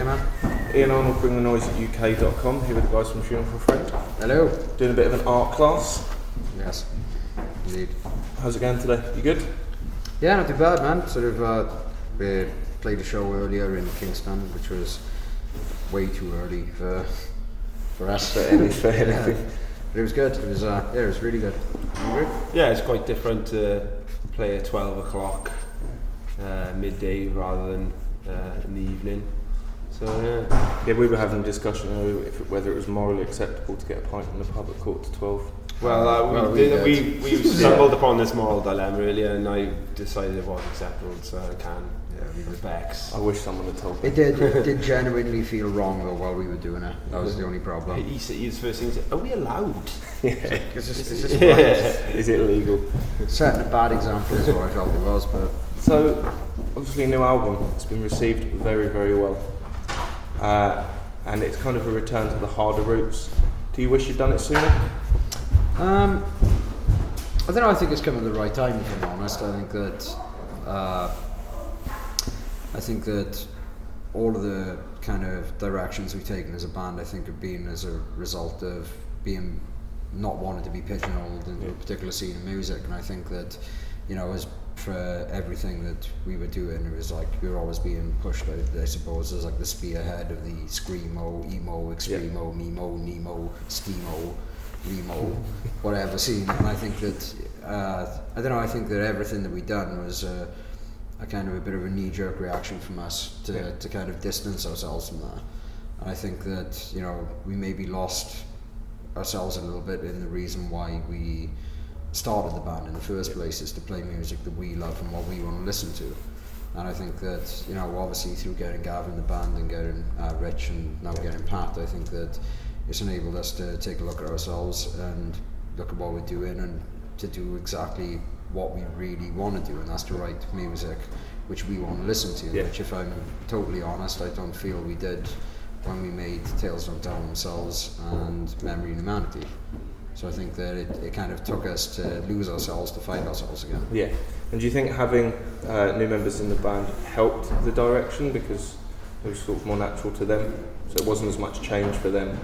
Hey man. Ian Arnold, bringthenoise@uk.com, here with the guys from Funeral for a Friend. Hello. Doing a bit of an art class. Yes, indeed. How's it going today? You good? Yeah, not too bad, man. We played a show earlier in Kingston, which was way too early for us. For anything. But it was good. It was it was really good. Yeah, it's quite different to play at 12 o'clock midday rather than in the evening. So yeah, we were having a discussion whether it was morally acceptable to get a pint in the pub at 12:15. We stumbled upon this moral dilemma really, and I decided it was acceptable, so I can. Yeah, we Bex. I wish someone had told me. It did genuinely feel wrong though while we were doing it. That was the only problem. His first thing said, "Are we allowed?" Is this Is it legal? Setting a bad example is what I felt it was, but so obviously a new album. It's been received very, very well, and it's kind of a return to the harder roots. Do you wish you'd done it sooner? I don't know. I think it's come at the right time. If I'm honest, I think that all of the kind of directions we've taken as a band, I think, have been as a result of being not wanting to be pigeonholed into a particular scene of music. And I think that, as for everything that we were doing, it was like we were always being pushed, I suppose, as like the spearhead of the screamo, emo, extremo, memo, nemo, schemo, remo, whatever scene. And I think that I think that everything that we done was a kind of a bit of a knee-jerk reaction from us to kind of distance ourselves from that. And I think that we maybe lost ourselves a little bit in the reason why we started the band in the first place, is to play music that we love and what we want to listen to. And I think that obviously through getting Gavin in the band and getting Rich and now getting Pat, I think that it's enabled us to take a look at ourselves and look at what we're doing and to do exactly what we really want to do, and that's to write music which we want to listen to, which, if I'm totally honest, I don't feel we did when we made Tales Don't Tell Themselves and Memory and Humanity. So I think that it kind of took us to lose ourselves to find ourselves again. Yeah. And do you think having new members in the band helped the direction because it was sort of more natural to them, so it wasn't as much change for them?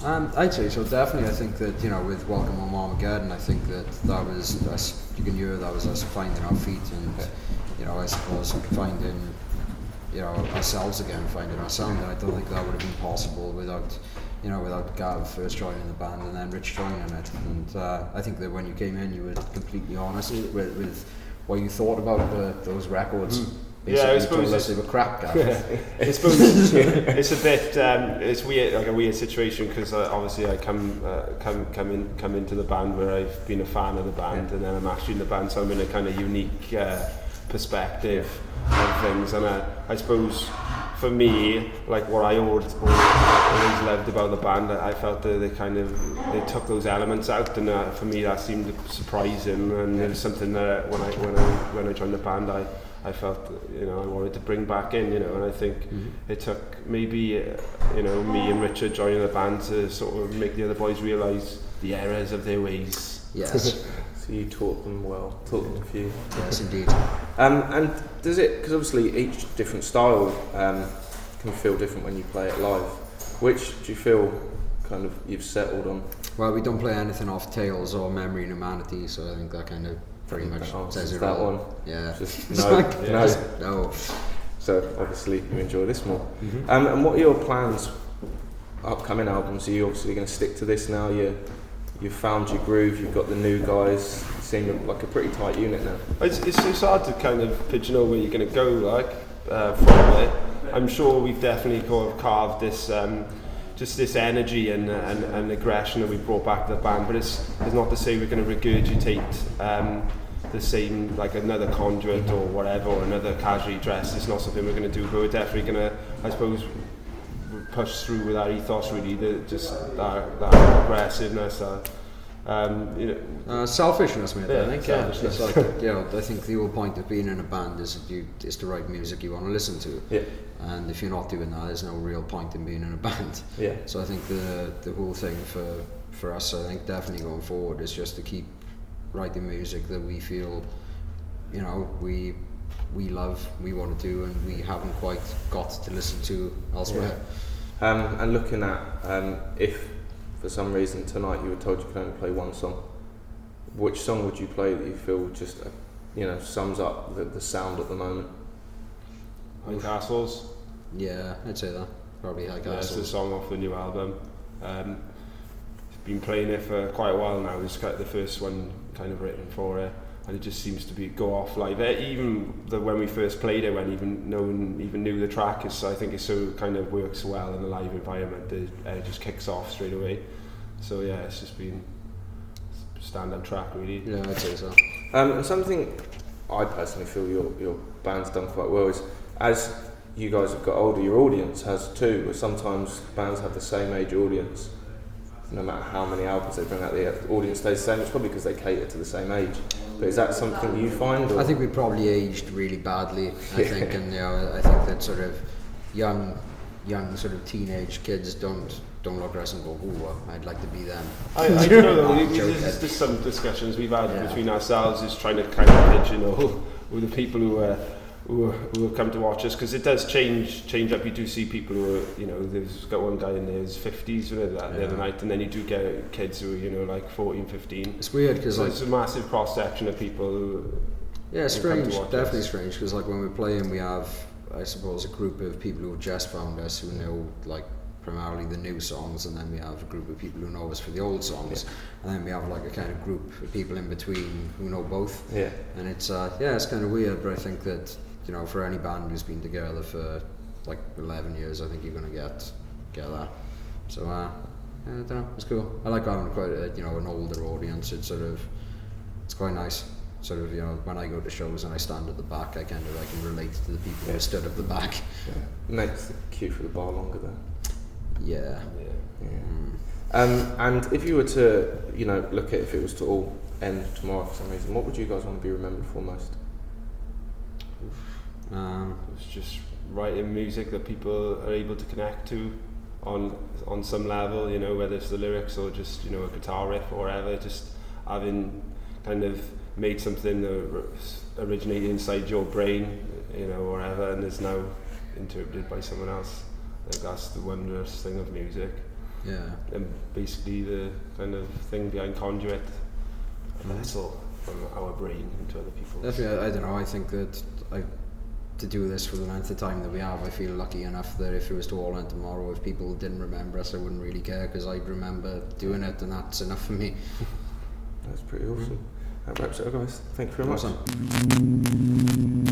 I'd say so, definitely. I think that, with Welcome Home Armageddon, I think that was us, you can hear that was us finding our feet and, I suppose finding, ourselves again, finding our sound. And I don't think that would have been possible without Gav first joining the band and then Rich joining it. And I think that when you came in, you were completely honest with what you thought about those records. Yeah, I suppose they were crap, Gav. I suppose it's a bit it's weird, like a weird situation, because obviously I come into the band where I've been a fan of the band, and then I'm actually in the band, so I'm in a kind of unique perspective of things. And I suppose for me, like what I always loved about the band, I felt that they took those elements out, and for me that seemed surprising, and it was something that when I joined the band, I felt I wanted to bring back in, and I think it took maybe me and Richard joining the band to sort of make the other boys realise the errors of their ways. Yes. So you taught them well, taught them a few. Yes, indeed. And does it, because obviously each different style can feel different when you play it live. Which do you feel kind of you've settled on? Well, we don't play anything off Tales or Memory and Humanity, so I think that kind of pretty much says it that all. one. Yeah. Just No. So obviously you enjoy this more. And what are your plans? Upcoming albums? Are you obviously going to stick to this now? You've found your groove. You've got the new guys. You seem like a pretty tight unit now. It's hard to kind of pigeonhole where you're going to go from it. I'm sure we've definitely kind of carved this. Just this energy and aggression that we brought back to the band, but it's not to say we're going to regurgitate the same, like another Conduit or whatever, or another Casually Dressed. It's not something we're going to do, but we're definitely going to, I suppose, push through with our ethos, really, that aggressiveness, selfishness, maybe. Yeah, I think. selfishness. It's like, I think the whole point of being in a band is to write music you want to listen to. Yeah. And if you're not doing that, there's no real point in being in a band. Yeah. So I think the whole thing for us, I think definitely going forward, is just to keep writing music that we feel, we we love, we want to do, and we haven't quite got to listen to elsewhere. And looking at if for some reason tonight you were told you could only play one song, which song would you play that you feel just sums up the sound at the moment? High Castles. Yeah, I'd say that. Probably High Castles. It's a song off the new album. Been playing it for quite a while now. It's the first one kind of written for it, and it just seems to go off live. Even when we first played it, when no one even knew the track, I think it so kind of works well in a live environment. It just kicks off straight away. So yeah, it's just been a stand-up track really. Yeah, I'd say so. And something I personally feel your band's done quite well is, as you guys have got older, your audience has too. Where sometimes bands have the same age audience. No matter how many albums they bring out, the audience stays the same. It's probably because they cater to the same age. But is that something you find? Or? I think we probably aged really badly. I think, and I think that sort of young sort of teenage kids don't look at us and go, "Ooh, I'd like to be them." I don't know. There's some discussions we've had between ourselves, is trying to kind of pigeonhole with the people who come to watch us, because it does change up. You do see people who are, there's got one guy in his 50s the other night, and then you do get kids who are, like 14, 15. It's weird because so it's a massive cross section of people who. Yeah, it's strange. Definitely strange, because like when we're playing, we have, I suppose, a group of people who have just found us who know like primarily the new songs, and then we have a group of people who know us for the old songs, and then we have like a kind of group of people in between who know both. Yeah. And it's it's kind of weird, but I think that for any band who's been together for like 11 years, I think you're gonna get that. So I don't know, it's cool. I like having quite an older audience. It's quite nice. Sort of, when I go to shows and I stand at the back, I can relate to the people who stood at the back. Yeah. Makes the queue for the bar longer though. Yeah. And if you were to, look at if it was to all end tomorrow for some reason, what would you guys want to be remembered for most? It's just writing music that people are able to connect to on some level, whether it's the lyrics or just a guitar riff or whatever. Just having kind of made something that originated inside your brain, or whatever, and is now interpreted by someone else. I think that's the wondrous thing of music. Yeah. And basically the kind of thing behind Conduit, a vessel from our brain into other people's. Definitely, I don't know, I think that to do this for the length of time that we have, I feel lucky enough that if it was to all end tomorrow, if people didn't remember us, I wouldn't really care, because I'd remember doing it, and that's enough for me. That's pretty awesome. That wraps it up, guys. Thank you very much. Awesome.